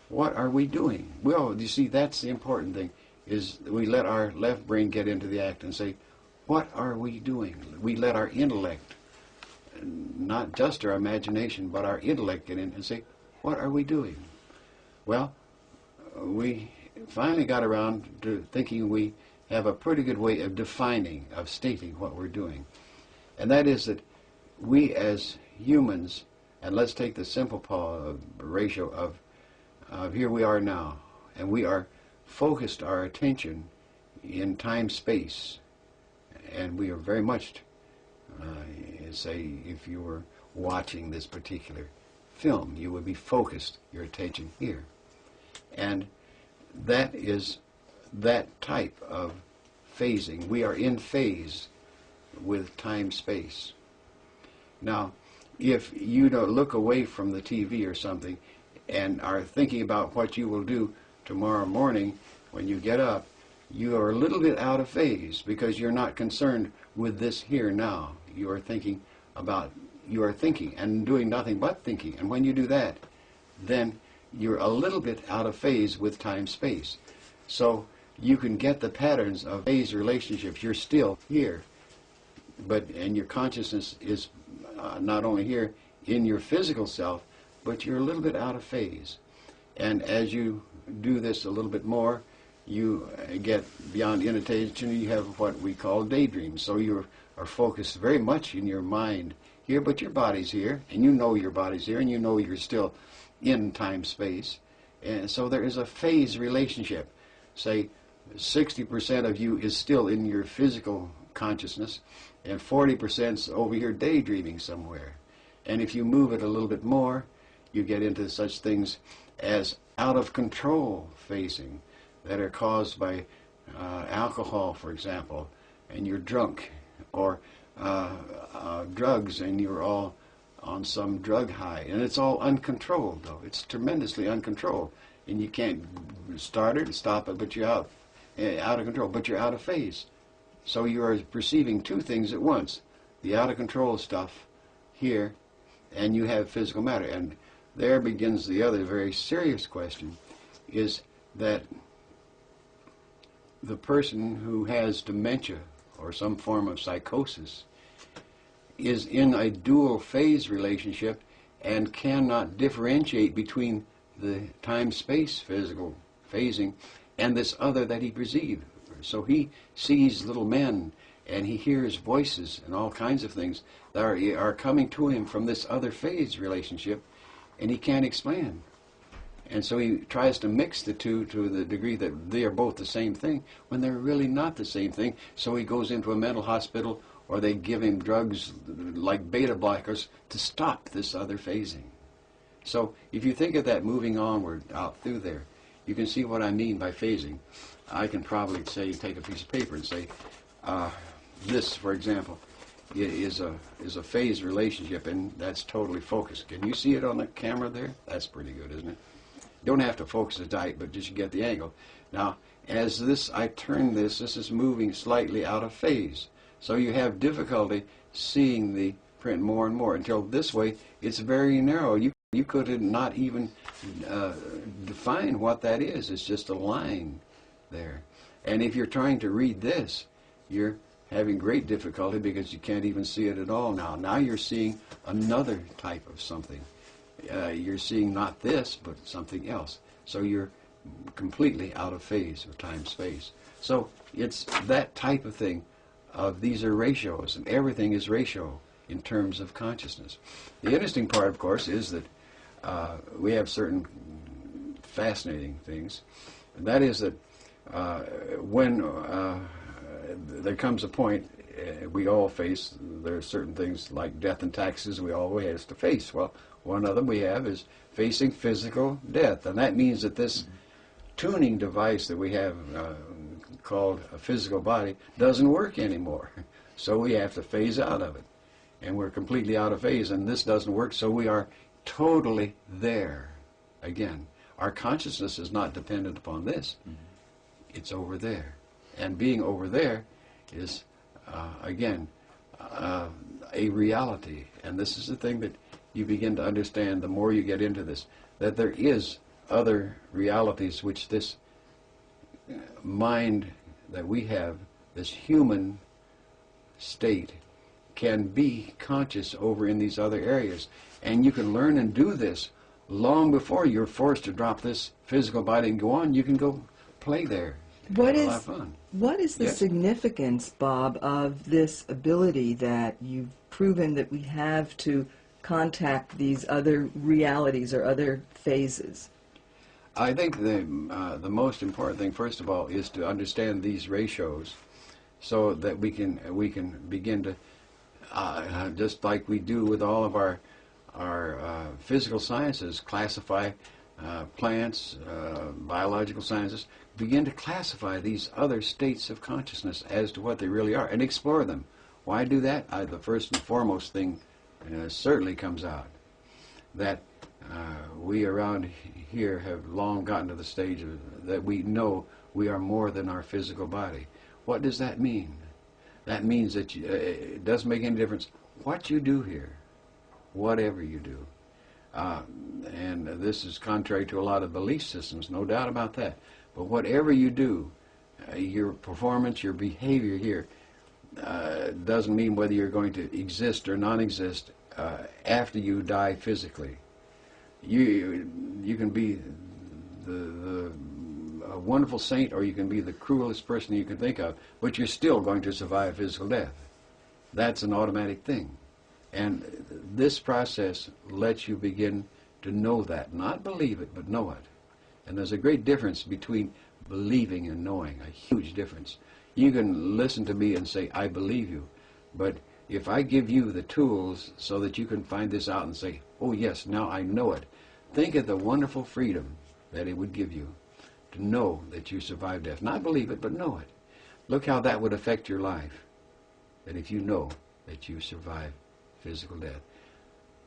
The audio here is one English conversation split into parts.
what are we doing? Well, you see, that's the important thing, is we let our left brain get into the act and say, what are we doing? We let our intellect, not just our imagination, but our intellect get in and say, what are we doing? Well, we finally got around to thinking we have a pretty good way of defining, of stating what we're doing. And that is that we as humans, and let's take the simple ratio of here we are now, and we are focused our attention in time-space, and we are very much, say, if you were watching this particular film, you would be focused your attention here. And that is that type of phasing. We are in phase with time-space. Now, if you don't look away from the TV or something and are thinking about what you will do tomorrow morning when you get up, you are a little bit out of phase because you're not concerned with this here now. You are thinking and doing nothing but thinking. And when you do that, then you're a little bit out of phase with time-space. So you can get the patterns of phase relationships. You're still here, and your consciousness is not only here in your physical self, but you're a little bit out of phase. And as you do this a little bit more, you get beyond inattention. You have what we call daydreams. So you are focused very much in your mind here, but your body's here, and you know your body's here, and you know you're still in time-space. And so there is a phase relationship. Say 60% of you is still in your physical consciousness, and 40%'s over here daydreaming somewhere. And if you move it a little bit more, you get into such things as out-of-control phasing that are caused by alcohol, for example, and you're drunk, or drugs, and you're all on some drug high. And it's all uncontrolled, though. It's tremendously uncontrolled. And you can't start it, stop it, but you're out of control, but you're out of phase. So you are perceiving two things at once, the out-of-control stuff here, and you have physical matter. And there begins the other very serious question, is that the person who has dementia or some form of psychosis is in a dual phase relationship and cannot differentiate between the time-space physical phasing and this other that he perceived. So he sees little men and he hears voices and all kinds of things that are coming to him from this other phase relationship, and he can't explain. And so he tries to mix the two to the degree that they are both the same thing when they're really not the same thing. So he goes into a mental hospital, or they give him drugs like beta blockers to stop this other phasing. So if you think of that moving onward out through there, you can see what I mean by phasing. I can probably say, take a piece of paper and say, this, for example, is a phase relationship, and that's totally focused. Can you see it on the camera there? That's pretty good, isn't it? You don't have to focus it tight, but just get the angle. Now, as I turn this is moving slightly out of phase. So you have difficulty seeing the print more and more until this way it's very narrow. You could not even define what that is. It's just a line there. And if you're trying to read this, you're having great difficulty because you can't even see it at all now. Now you're seeing another type of something. You're seeing not this, but something else. So you're completely out of phase with time-space. So it's that type of thing. These are ratios, and everything is ratio in terms of consciousness. The interesting part, of course, is that we have certain fascinating things, and that is that when there comes a point we all face, there are certain things like death and taxes we always have to face. Well, one of them we have is facing physical death, and that means that this tuning device that we have called a physical body doesn't work anymore. So we have to phase out of it, and we're completely out of phase, and this doesn't work, so we are totally there again. Our consciousness is not dependent upon this. It's over there, and being over there is again a reality. And this is the thing that you begin to understand the more you get into this, that there is other realities which this mind that we have, this human state, can be conscious over in these other areas. And you can learn and do this long before you're forced to drop this physical body and go on. You can go play there. What Have a is lot of fun. what is the Yes. significance, Bob, of this ability that you've proven that we have to contact these other realities or other phases? I think the most important thing, first of all, is to understand these ratios, so that we can begin to, just like we do with all of our physical sciences, classify plants, biological sciences, begin to classify these other states of consciousness as to what they really are and explore them. Why do that? The first and foremost thing certainly comes out that we around here have long gotten to the stage that we know we are more than our physical body. What does that mean? That means that it doesn't make any difference what you do here, whatever you do. And this is contrary to a lot of belief systems, no doubt about that. But whatever you do, your performance, your behavior here, doesn't mean whether you're going to exist or non-exist after you die physically. You can be a wonderful saint, or you can be the cruelest person you can think of, but you're still going to survive physical death. That's an automatic thing. And this process lets you begin to know that. Not believe it, but know it. And there's a great difference between believing and knowing, a huge difference. You can listen to me and say, I believe you. But if I give you the tools so that you can find this out and say, oh yes, now I know it, think of the wonderful freedom that it would give you to know that you survived death. Not believe it, but know it. Look how that would affect your life, that if you know that you survived physical death.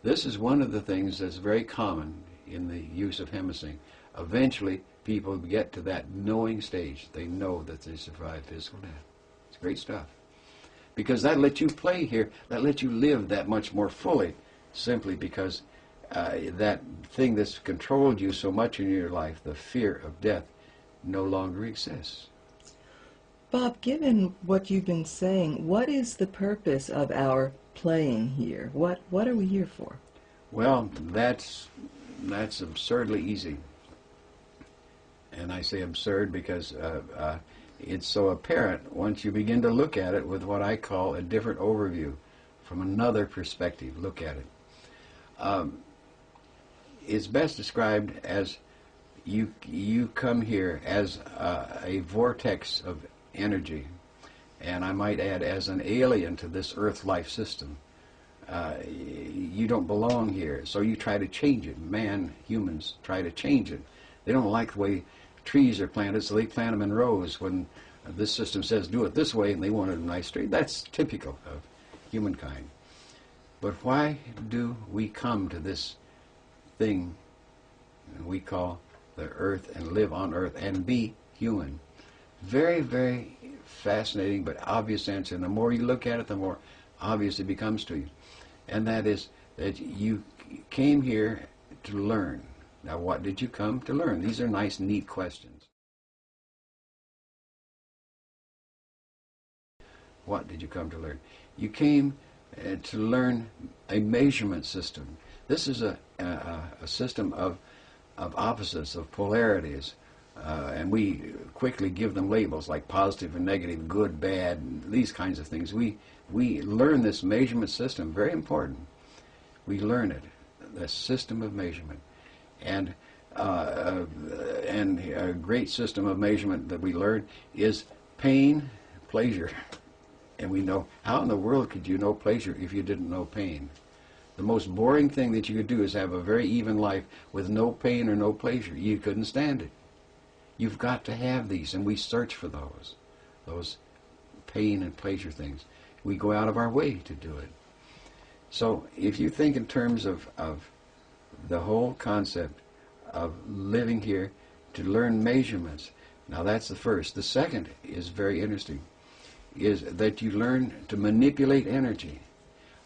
This is one of the things that's very common in the use of Hemisync. Eventually, people get to that knowing stage. They know that they survived physical death. It's great stuff. Because that lets you play here, that lets you live that much more fully, simply because that thing that's controlled you so much in your life, the fear of death, no longer exists. Bob, given what you've been saying, what is the purpose of our playing here? What are we here for? Well, that's absurdly easy. And I say absurd because it's so apparent once you begin to look at it with what I call a different overview, from another perspective. Look at it. It's best described as you come here as a vortex of energy, and I might add as an alien to this Earth life system. You don't belong here, so you try to change it. Humans try to change it. They don't like the way trees are planted, so they plant them in rows when this system says do it this way, and they want a nice tree. That's typical of humankind. But why do we come to this thing we call the Earth and live on Earth and be human? Very, very fascinating but obvious answer. And the more you look at it, the more obvious it becomes to you. And that is that you came here to learn. Now, what did you come to learn? These are nice, neat questions. What did you come to learn? You came to learn a measurement system. This is a system of opposites, of polarities. And we quickly give them labels like positive and negative, good, bad, these kinds of things. We learn this measurement system, very important. We learn it, the system of measurement. And a great system of measurement that we learn is pain, pleasure. And we know, how in the world could you know pleasure if you didn't know pain? The most boring thing that you could do is have a very even life with no pain or no pleasure. You couldn't stand it. You've got to have these, and we search for those pain and pleasure things. We go out of our way to do it. So if you think in terms of the whole concept of living here to learn measurements, now that's the first. The second is very interesting, is that you learn to manipulate energy.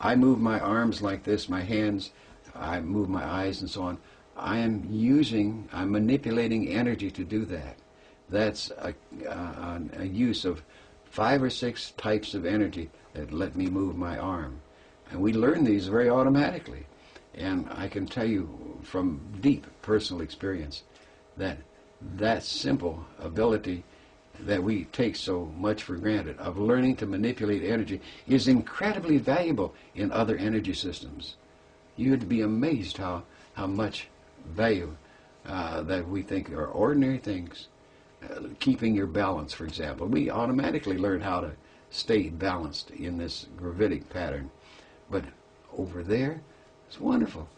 I move my arms like this, my hands, I move my eyes and so on. I'm manipulating energy to do that. That's a use of 5 or 6 types of energy that let me move my arm. And we learn these very automatically. And I can tell you from deep personal experience that that simple ability that we take so much for granted of learning to manipulate energy is incredibly valuable in other energy systems. You'd be amazed how much value that we think are ordinary things. Keeping your balance, for example. We automatically learn how to stay balanced in this gravitic pattern. But over there, it's wonderful.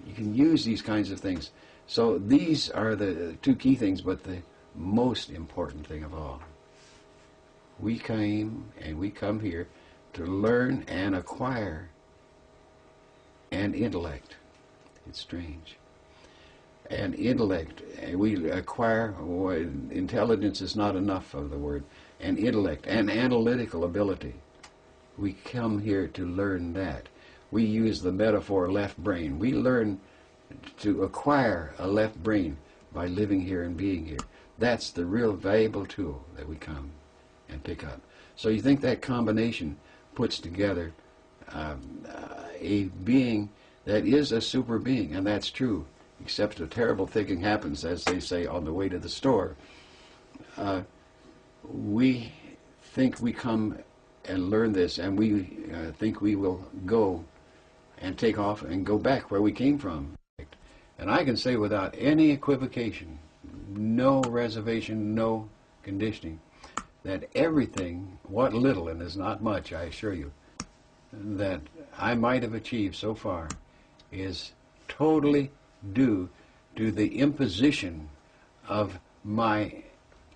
You can use these kinds of things. So these are the 2 key things, but the most important thing of all. We come here to learn and acquire an intellect. It's strange. An intellect. We acquire, intelligence is not enough of the word, an intellect, an analytical ability. We come here to learn that. We use the metaphor left brain. We learn to acquire a left brain by living here and being here. That's the real valuable tool that we come and pick up. So you think that combination puts together a being that is a super being, and that's true, except a terrible thing happens, as they say, on the way to the store. We think we come and learn this, and we think we will go and take off and go back where we came from. And I can say without any equivocation, no reservation, no conditioning, that everything, what little, and is not much, I assure you, that I might have achieved so far is totally due to the imposition of my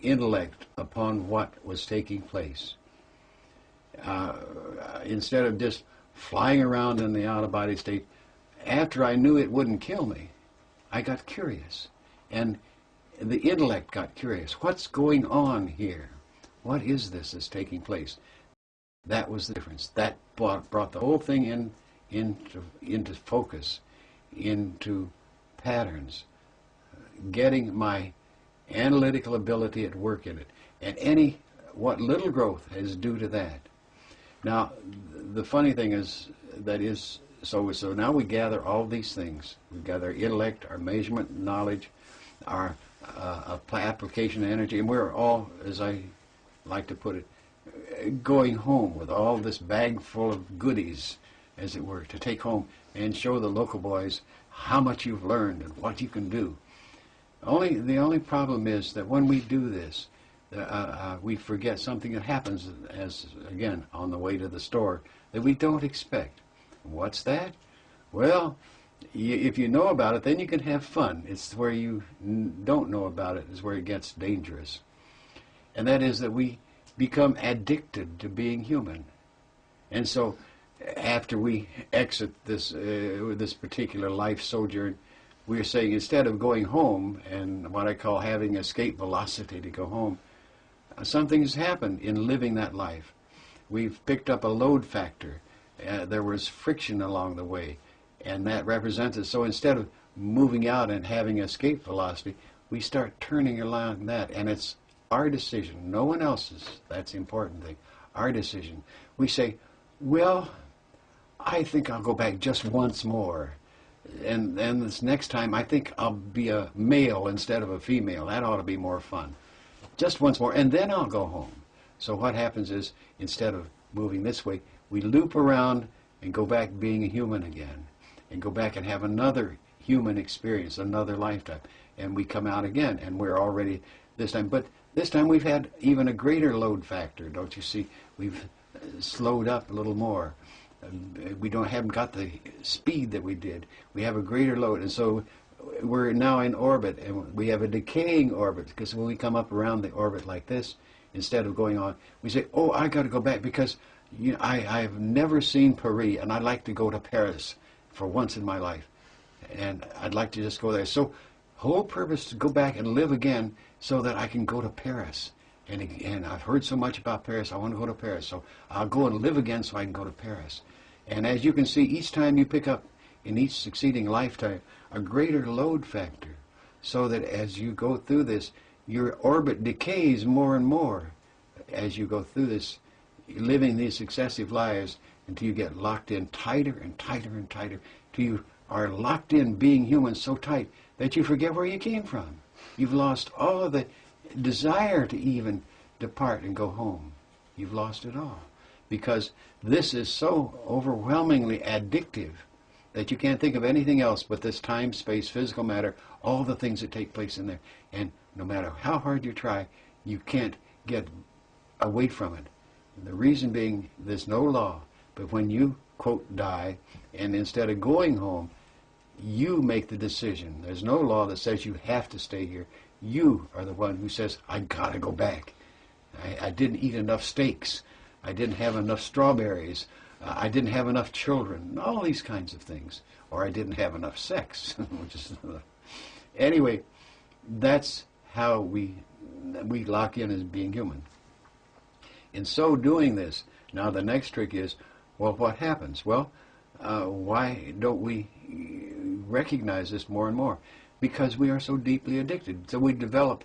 intellect upon what was taking place. Instead of just flying around in the out-of-body state, after I knew it wouldn't kill me, I got curious. And the intellect got curious. What's going on here? What is this that's taking place? That was the difference. That brought the whole thing into focus, into patterns, getting my analytical ability at work in it. And what little growth is due to that. Now, the funny thing is, so now we gather all these things. We gather intellect, our measurement, knowledge, our application of energy, and we're all, as I like to put it, going home with all this bag full of goodies, as it were, to take home and show the local boys how much you've learned and what you can do. The only problem is that when we do this, we forget something that happens, as again on the way to the store, that we don't expect. What's that? Well, if you know about it, then you can have fun. It's where you don't know about it is where it gets dangerous. And that is that we become addicted to being human. And so after we exit this particular life sojourn, we're saying instead of going home and what I call having escape velocity to go home, something has happened in living that life. We've picked up a load factor. There was friction along the way, and that represents it. So instead of moving out and having escape velocity, we start turning along that, and it's our decision, no one else's. That's the important thing. Our decision. We say, well, I think I'll go back just once more. And this next time, I think I'll be a male instead of a female. That ought to be more fun. Just once more, and then I'll go home. So what happens is, instead of moving this way, we loop around and go back being a human again, and go back and have another human experience, another lifetime. And we come out again, and we're already this time. But this time we've had even a greater load factor, don't you see? We've slowed up a little more. We haven't got the speed that we did. We have a greater load, and so we're now in orbit, and we have a decaying orbit, because when we come up around the orbit like this, instead of going on, we say, oh, I got to go back, because I've never seen Paris, and I'd like to go to Paris for once in my life, and I'd like to just go there. So whole purpose to go back and live again so that I can go to Paris. And I've heard so much about Paris, I want to go to Paris. So I'll go and live again so I can go to Paris. And as you can see, each time you pick up in each succeeding lifetime a greater load factor, so that as you go through this, your orbit decays more and more as you go through this, living these successive lives until you get locked in tighter and tighter and tighter, till you are locked in being human so tight that you forget where you came from. You've lost all of the desire to even depart and go home. You've lost it all. Because this is so overwhelmingly addictive that you can't think of anything else but this time, space, physical matter, all the things that take place in there. And no matter how hard you try, you can't get away from it. And the reason being, there's no law. But when you, quote, die, and instead of going home, you make the decision. There's no law that says you have to stay here. You are the one who says, I gotta go back. I didn't eat enough steaks. I didn't have enough strawberries. I didn't have enough children. All these kinds of things. Or I didn't have enough sex. Which is anyway, that's how we lock in as being human. In so doing this, now the next trick is, well, what happens? Well, why don't we recognize this more and more? Because we are so deeply addicted. So we develop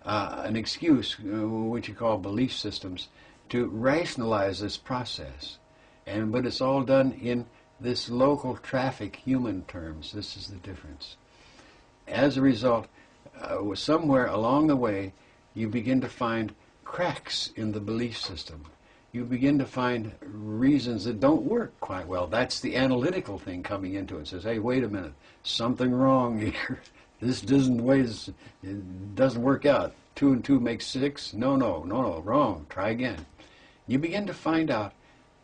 an excuse, which you call belief systems, to rationalize this process. But it's all done in this local traffic human terms. This is the difference. As a result, somewhere along the way, you begin to find cracks in the belief system. You begin to find reasons that don't work quite well. That's the analytical thing coming into it. It says, hey, wait a minute, something wrong here. This doesn't work out. 2 and 2 makes 6. No, wrong. Try again. You begin to find out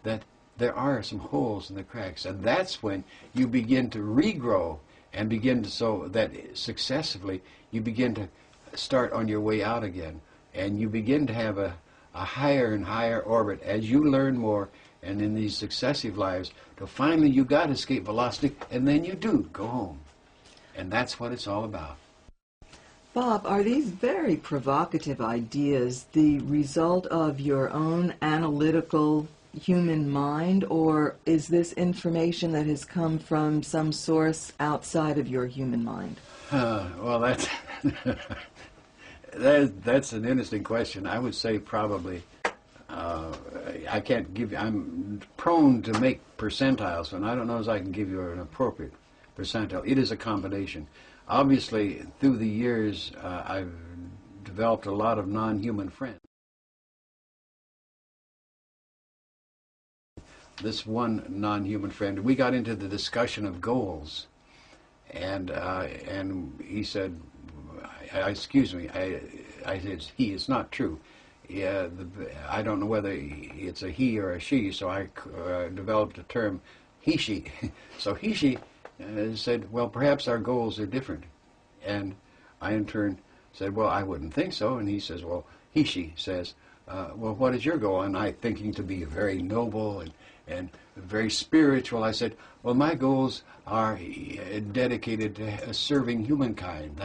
that there are some holes in the cracks, and that's when you begin to regrow and begin to, so that successively you begin to start on your way out again, and you begin to have a higher and higher orbit as you learn more, and in these successive lives, till finally you got escape velocity, and then you do go home. And that's what it's all about. Bob, are these very provocative ideas the result of your own analytical human mind, or is this information that has come from some source outside of your human mind? Well, that's an interesting question. I would say probably, I can't give you, I'm prone to make percentiles, and I don't know if I can give you an appropriate percentile. It is a combination. Obviously, through the years, I've developed a lot of non-human friends. This one non-human friend, we got into the discussion of goals, and he said, I said, it's not true. Yeah, I don't know whether it's a he or a she, so I developed a term, he-she. So he-she said, well, perhaps our goals are different. And I, in turn, said, well, I wouldn't think so. And he says, well, he-she says, well, what is your goal? And I, thinking to be very noble and very spiritual, I said, well, my goals are dedicated to serving humankind.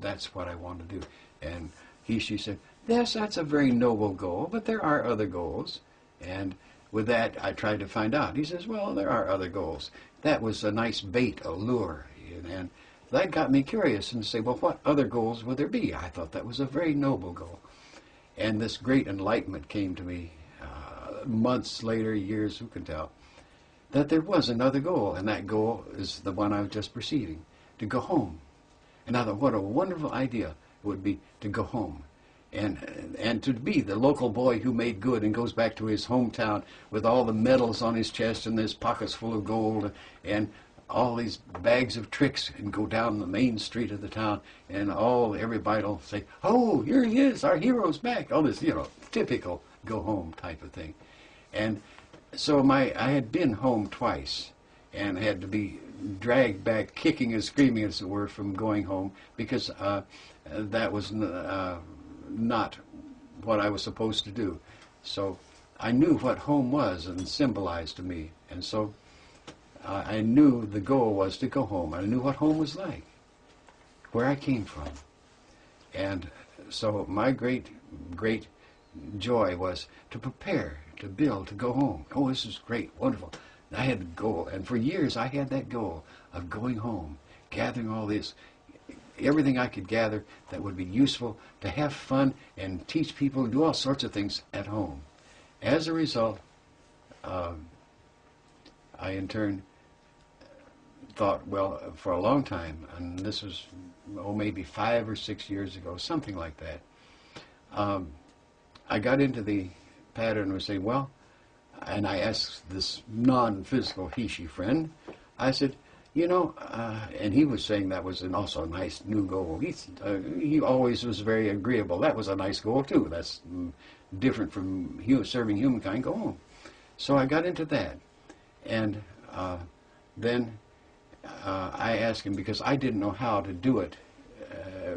That's what I want to do. And she said, yes, that's a very noble goal, but there are other goals. And with that, I tried to find out. He says, well, there are other goals. That was a nice bait, a lure. And that got me curious and say, well, what other goals would there be? I thought that was a very noble goal. And this great enlightenment came to me months later, years, who can tell, that there was another goal, and that goal is the one I was just perceiving, to go home. And I thought, what a wonderful idea it would be to go home. And to be the local boy who made good and goes back to his hometown with all the medals on his chest and his pockets full of gold and all these bags of tricks, and go down the main street of the town, and everybody will say, oh, here he is, our hero's back. All this, typical go home type of thing. And so I had been home twice and had to be dragged back, kicking and screaming, as it were, from going home, because that was not what I was supposed to do. So I knew what home was and symbolized to me. And so I knew the goal was to go home. I knew what home was like, where I came from. And so my great joy was to prepare, to build, to go home. Oh, this is great, wonderful. I had the goal, and for years I had that goal of going home, gathering all this, everything I could gather that would be useful to have fun and teach people, do all sorts of things at home. As a result, I in turn thought, well, for a long time, and this was, maybe 5 or 6 years ago, something like that, I got into the pattern of saying, well, and I asked this non-physical he-she friend, I said, and he was saying that was also a nice new goal. He always was very agreeable. That was a nice goal, too. That's different from serving humankind. Go home. So I got into that. And then I asked him, because I didn't know how to do it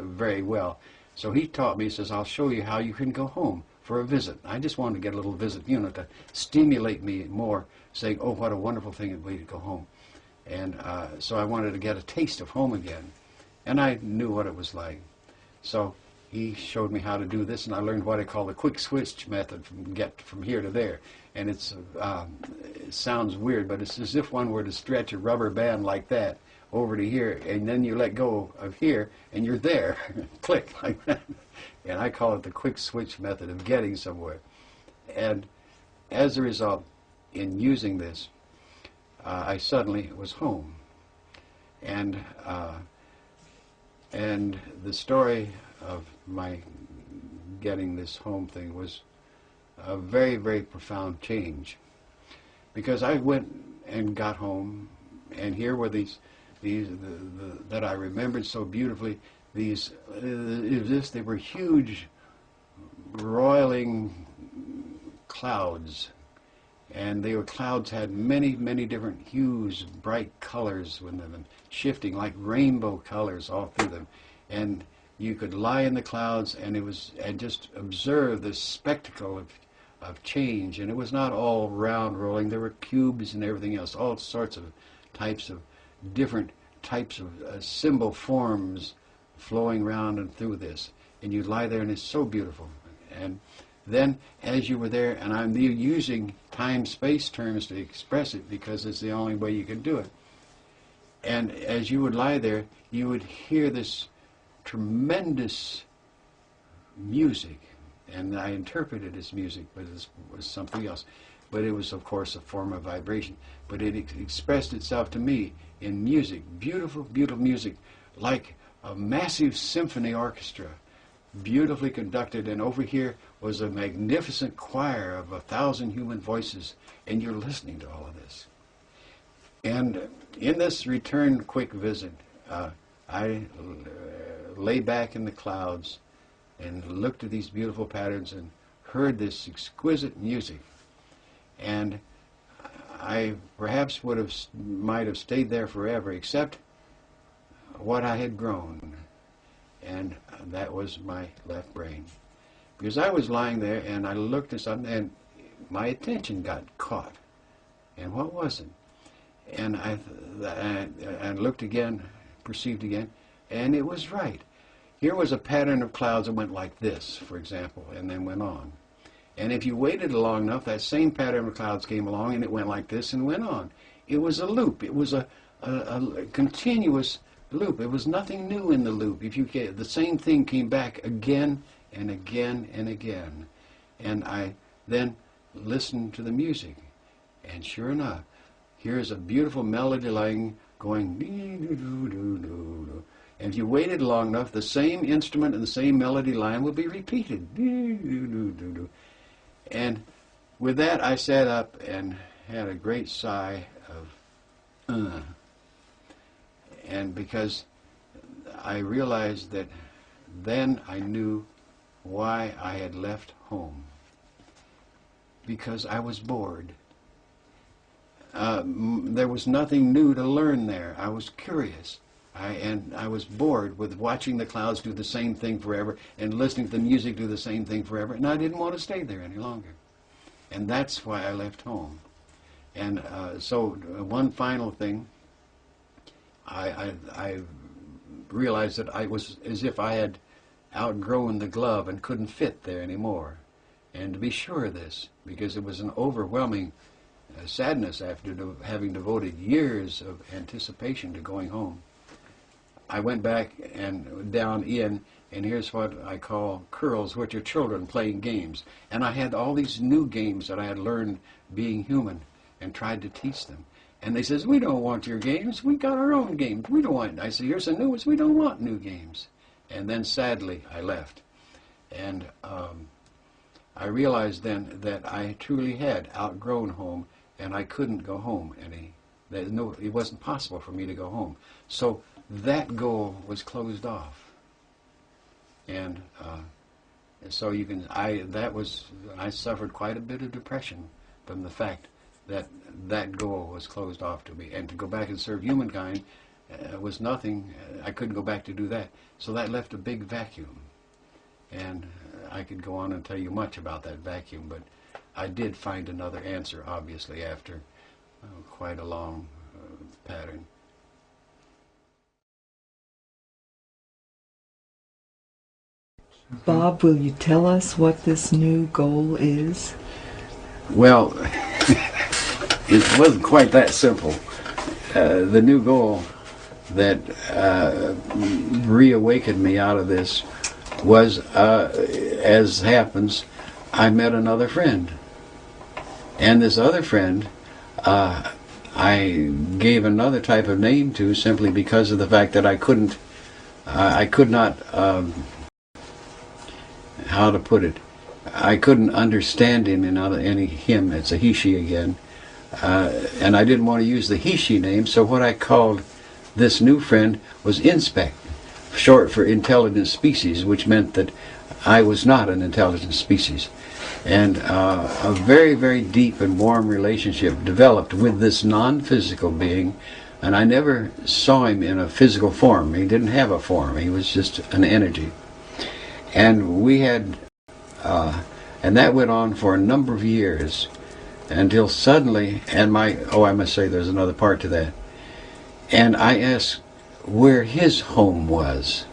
very well. So he taught me, he says, I'll show you how you can go home for a visit. I just wanted to get a little visit, to stimulate me more, saying, oh, what a wonderful thing it would be to go home. And so I wanted to get a taste of home again. And I knew what it was like. So he showed me how to do this, and I learned what I call the quick switch method, get from here to there. And it sounds weird, but it's as if one were to stretch a rubber band like that over to here, and then you let go of here, and you're there. Click, like that. And I call it the quick switch method of getting somewhere. And as a result, in using this, I suddenly was home. And the story of my getting this home thing was a very, very profound change. Because I went and got home, and here were these that I remembered so beautifully. They were huge, roiling clouds, and clouds had many, many different hues, bright colors with them, shifting like rainbow colors all through them. And you could lie in the clouds and just observe this spectacle of change. And it was not all round rolling. There were cubes and everything else, all sorts of different types of symbol forms flowing round and through this. And you'd lie there, and it's so beautiful. And then, as you were there, and I'm using time-space terms to express it because it's the only way you can do it. And as you would lie there, you would hear this tremendous music. And I interpreted it as music, but it was something else. But it was, of course, a form of vibration. But it expressed itself to me in music, beautiful, beautiful music, like a massive symphony orchestra, beautifully conducted. And over here was a magnificent choir of 1,000 human voices, and you're listening to all of this. And in this return quick visit, I lay back in the clouds and looked at these beautiful patterns and heard this exquisite music. And I perhaps might have stayed there forever, except what I had grown, and that was my left brain. Because I was lying there, and I looked at something, and my attention got caught. And what was it? And I looked again, perceived again, and it was right. Here was a pattern of clouds that went like this, for example, and then went on. And if you waited long enough, that same pattern of clouds came along, and it went like this and went on. It was a loop. It was a continuous loop. It was nothing new in the loop. The same thing came back again and again and again. And I then listened to the music. And sure enough, here's a beautiful melody line going doo-doo-doo-doo-doo. And if you waited long enough, the same instrument and the same melody line would be repeated. Doo-doo-doo-doo-doo. And with that, I sat up and had a great sigh of, And because I realized that then I knew why I had left home. Because I was bored. There was nothing new to learn there. I was curious. And I was bored with watching the clouds do the same thing forever and listening to the music do the same thing forever. And I didn't want to stay there any longer. And that's why I left home. And so one final thing, I realized that I was as if I had outgrown the glove and couldn't fit there anymore. And to be sure of this, because it was an overwhelming sadness after having devoted years of anticipation to going home. I went back and down in, and here's what I call curls, which are children playing games. And I had all these new games that I had learned being human and tried to teach them. And they says, we don't want your games. We got our own games. We don't want. I said, here's some new ones. We don't want new games. And then sadly, I left. And I realized then that I truly had outgrown home, and I couldn't go home any. It wasn't possible for me to go home. So that goal was closed off. And so you can. I suffered quite a bit of depression from the fact that that goal was closed off to me, and to go back and serve humankind was nothing. I couldn't go back to do that, so that left a big vacuum. And I could go on and tell you much about that vacuum, but I did find another answer, obviously, after quite a long pattern. Bob, will you tell us what this new goal is? Well, it wasn't quite that simple. The new goal that reawakened me out of this was, as happens, I met another friend. And this other friend, I gave another type of name to simply because of the fact that I could not, how to put it, I couldn't understand him in any him. It's a he, she again. And I didn't want to use the he, she name, so what I called this new friend was Inspect, short for intelligent species, which meant that I was not an intelligent species. And a very, very deep and warm relationship developed with this non-physical being, and I never saw him in a physical form. He didn't have a form. He was just an energy. And we had, and that went on for a number of years until suddenly, I must say there's another part to that. And I asked where his home was.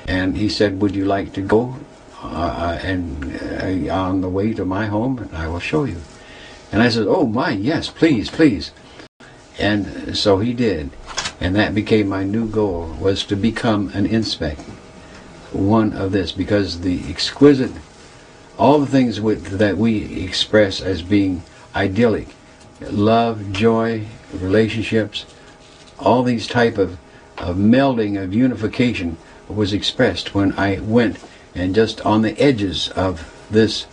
And he said, would you like to go on the way to my home? And I will show you. And I said, oh my, yes, please, please. And so he did. And that became my new goal, was to become an Inspect. One of this, because the exquisite, all the things that we express as being idyllic, love, joy, relationships, all these type of melding, of unification was expressed when I went and just on the edges of this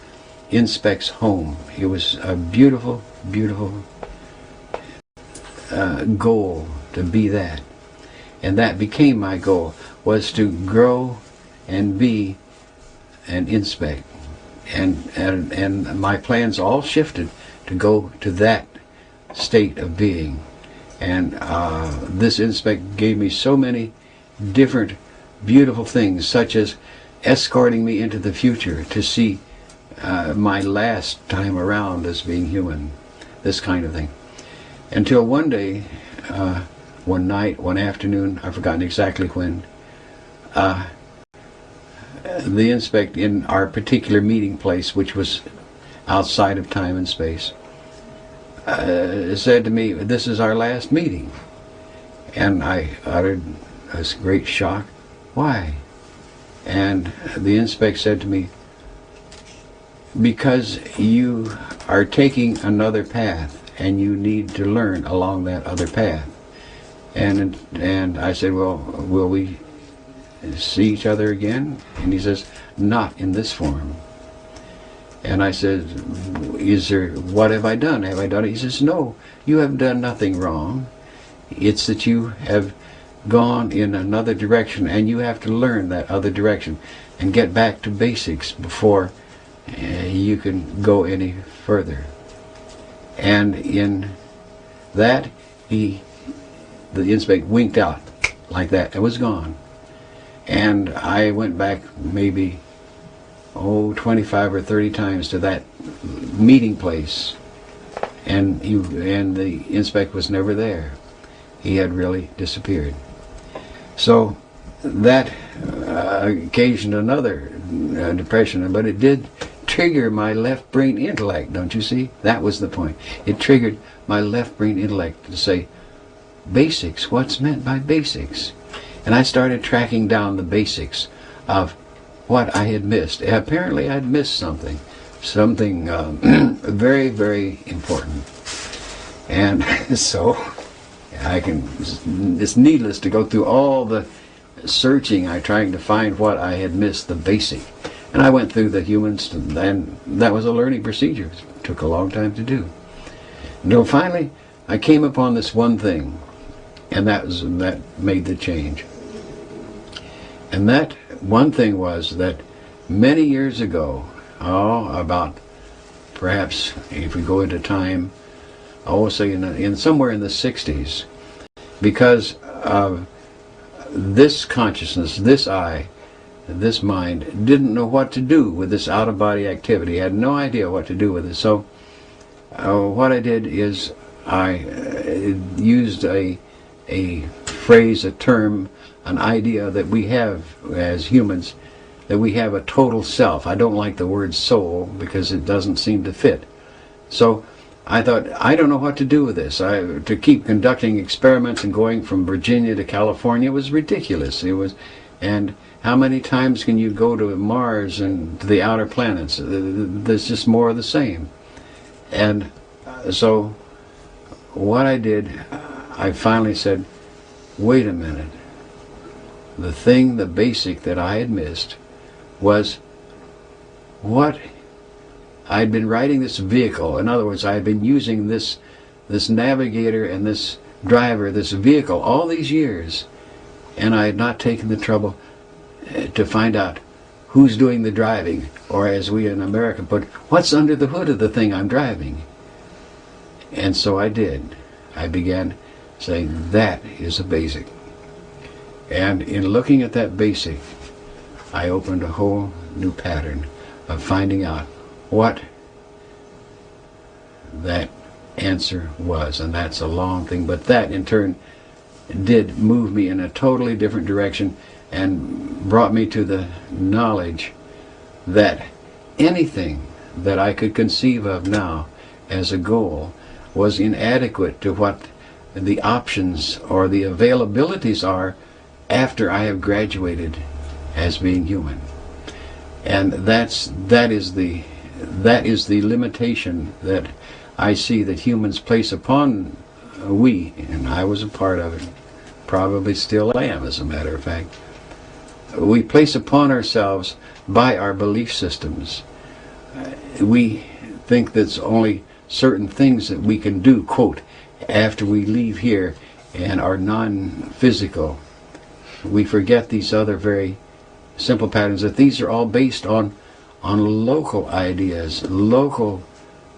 Inspect's home. It was a beautiful, beautiful goal to be that. And that became my goal, was to grow and be an Inspect. And my plans all shifted to go to that state of being. And this Inspect gave me so many different beautiful things, such as escorting me into the future to see my last time around as being human, this kind of thing. Until one day, one night, one afternoon, I've forgotten exactly when, the Inspect in our particular meeting place, which was outside of time and space, said to me, this is our last meeting. And I uttered a great shock. Why? And the Inspect said to me, because you are taking another path and you need to learn along that other path. And I said, well, will we see each other again? And he says, not in this form. And I said, what have I done? Have I done it? He says, no, you have done nothing wrong. It's that you have gone in another direction, and you have to learn that other direction and get back to basics before you can go any further. And in that, the Inspect winked out like that. It was gone. And I went back maybe 25 or 30 times to that meeting place, and the Inspect was never there. He had really disappeared. So that occasioned another depression, but it did trigger my left brain intellect, don't you see? That was the point. It triggered my left brain intellect to say, basics, what's meant by basics? And I started tracking down the basics of what I had missed. Apparently I'd missed something very, very important. And so it's needless to go through all the searching I trying to find what I had missed, the basic. And I went through the humans, and that was a learning procedure. It took a long time to do. Until finally I came upon this one thing, and that made the change. And that one thing was that many years ago, about perhaps if we go into time, I will say in somewhere in the 60s, because of this consciousness, this I, this mind, didn't know what to do with this out-of-body activity, had no idea what to do with it. So what I did is I used a phrase, a term, an idea that we have as humans, that we have a total self. I don't like the word soul because it doesn't seem to fit. So I thought, I don't know what to do with this. To keep conducting experiments and going from Virginia to California was ridiculous. And how many times can you go to Mars and to the outer planets? There's just more of the same. And so what I did, I finally said, wait a minute. The basic that I had missed was what I'd been riding this vehicle. In other words, I had been using this navigator and this driver, this vehicle, all these years, and I had not taken the trouble to find out who's doing the driving, or as we in America put, what's under the hood of the thing I'm driving. And so I did. I began saying, that is a basic. And in looking at that basic, I opened a whole new pattern of finding out what that answer was. And that's a long thing, but that in turn did move me in a totally different direction and brought me to the knowledge that anything that I could conceive of now as a goal was inadequate to what the options or the availabilities are after I have graduated as being human. And that is the limitation that I see that humans place upon we, and I was a part of it, probably still am as a matter of fact. We place upon ourselves by our belief systems. We think that's only certain things that we can do, quote, after we leave here and are non-physical. We forget these other very simple patterns, that these are all based on local ideas, local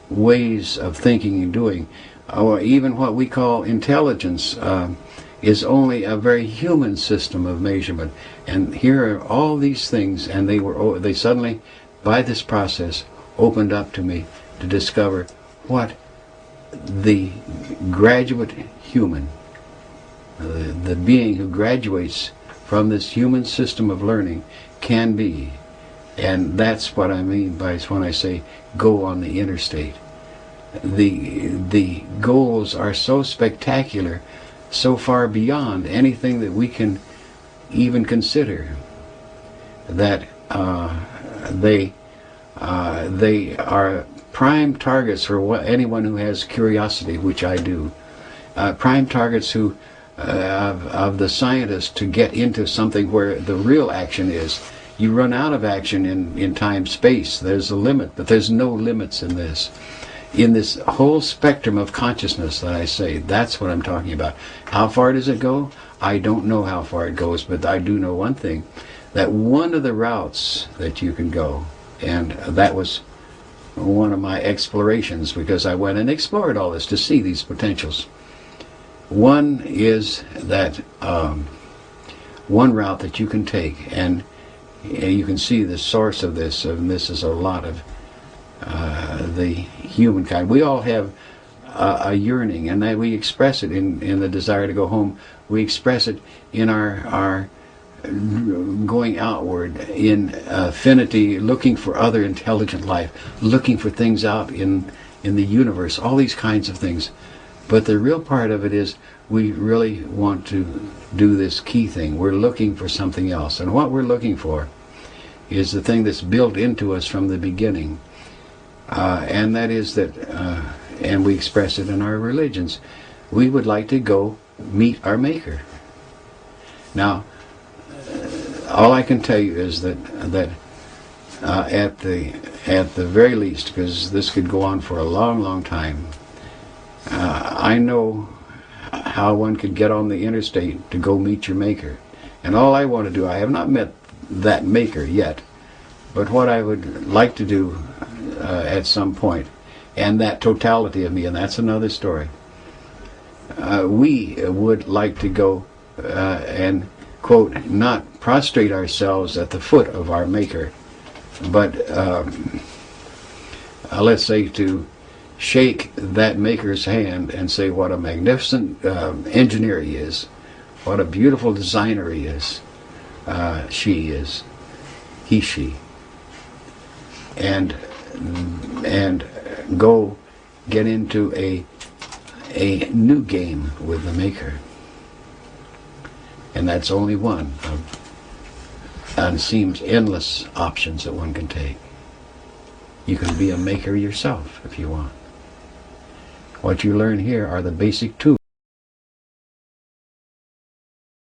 ways of thinking and doing. Or even what we call intelligence is only a very human system of measurement. And here are all these things, and they suddenly, by this process, opened up to me to discover what the graduate human, the being who graduates from this human system of learning, can be. And that's what I mean by when I say go on the interstate. The goals are so spectacular, so far beyond anything that we can even consider, that they are prime targets for anyone who has curiosity, which I do. Prime targets who of the scientists to get into something where the real action is. You run out of action in time space. There's a limit, but there's no limits in this. In this whole spectrum of consciousness that I say, that's what I'm talking about. How far does it go? I don't know how far it goes, but I do know one thing, that one of the routes that you can go, and that was one of my explorations, because I went and explored all this to see these potentials. One is that one route that you can take, and you can see the source of this, and this is a lot of the humankind. We all have a yearning, and that we express it in the desire to go home. We express it in our going outward in affinity, looking for other intelligent life, looking for things out in the universe, all these kinds of things. But the real part of it is we really want to do this key thing. We're looking for something else. And what we're looking for is the thing that's built into us from the beginning. And that is that, and we express it in our religions, we would like to go meet our Maker. Now, all I can tell you is that at the very least, because this could go on for a long, long time, I know how one could get on the interstate to go meet your Maker. And all I want to do, I have not met that Maker yet, but what I would like to do at some point, and that totality of me, and that's another story, we would like to go and, quote, not prostrate ourselves at the foot of our Maker, but let's say to shake that Maker's hand and say what a magnificent engineer he is, what a beautiful designer he is, she is, he, she, and go get into a new game with the Maker. And that's only one and seems endless options that one can take. You can be a Maker yourself if you want. What you learn here are the basic tools.